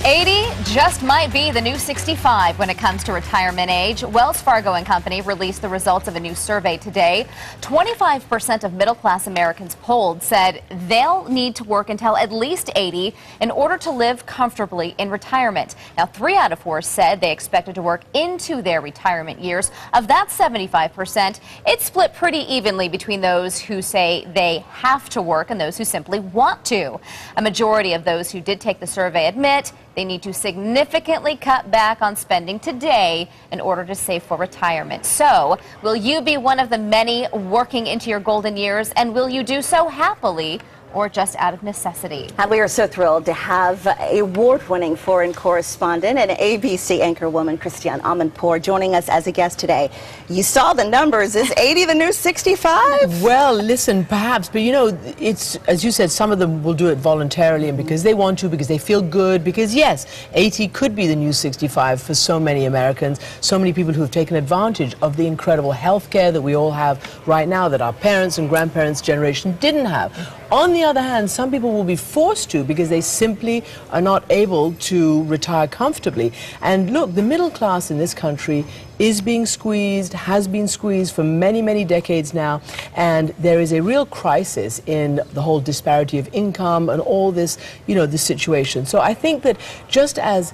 80 just might be the new 65 when it comes to retirement age. Wells Fargo and Company released the results of a new survey today. 25% of middle-class Americans polled said they'll need to work until at least 80 in order to live comfortably in retirement. Now, 3 out of 4 said they expected to work into their retirement years. Of that 75%, it's split pretty evenly between those who say they have to work and those who simply want to. A majority of those who did take the survey admit they need to significantly cut back on spending today in order to save for retirement. So, will you be one of the many working into your golden years, and will you do so happily or just out of necessity? And we are so thrilled to have award-winning foreign correspondent and ABC anchorwoman Christiane Amanpour joining us as a guest today. You saw the numbers. Is 80 the new 65? Well, listen, perhaps, but you know, it's, as you said, some of them will do it voluntarily and because they want to, because they feel good, because yes, 80 could be the new 65 for so many Americans, so many people who have taken advantage of the incredible health care that we all have right now that our parents and grandparents' generation didn't have. On the other hand, some people will be forced to because they simply are not able to retire comfortably. And look, the middle class in this country is being squeezed, has been squeezed for many, many decades now, and there is a real crisis in the whole disparity of income and all this, you know, this situation. So I think that just as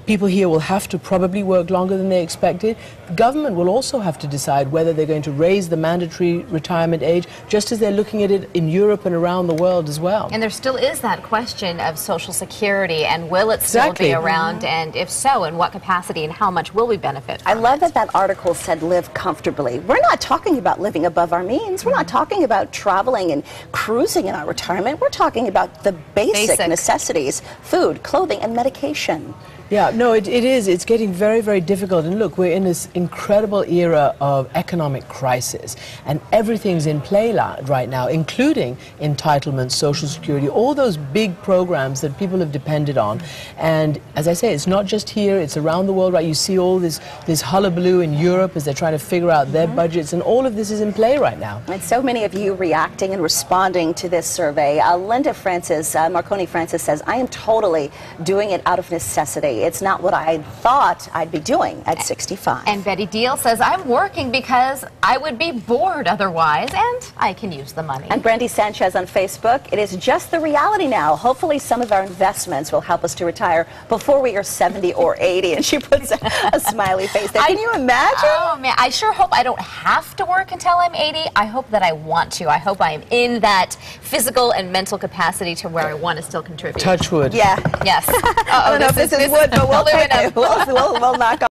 people here will have to probably work longer than they expected, the government will also have to decide whether they're going to raise the mandatory retirement age, just as they're looking at it in Europe and around the world as well. And there still is that question of Social Security, and will it still be around, and if so, in what capacity, and how much will we benefit from I love that that article said live comfortably. We're not talking about living above our means. We're not talking about traveling and cruising in our retirement. We're talking about the basic necessities, food, clothing, and medication. Yeah, no, it is. It's getting very, very difficult. And look, we're in this incredible era of economic crisis, and everything's in play right now, including entitlements, Social Security, all those big programs that people have depended on. And as I say, it's not just here, it's around the world, right? You see all this hullabaloo in Europe as they're trying to figure out their budgets, and all of this is in play right now. And so many of you reacting and responding to this survey. Linda Francis, Marconi Francis says, I am totally doing it out of necessity. It's not what I thought I'd be doing at 65. And Betty Deal says, I'm working because I would be bored otherwise, and I can use the money. And Brandy Sanchez on Facebook, it is just the reality now. Hopefully some of our investments will help us to retire before we are 70 or 80. And she puts a smiley face there. Can you imagine? Oh, man, I sure hope I don't have to work until I'm 80. I hope that I want to. I hope I am in that physical and mental capacity to where I want to still contribute. Touch wood. Yeah. Yes. I don't know if this is wood, but we'll knock on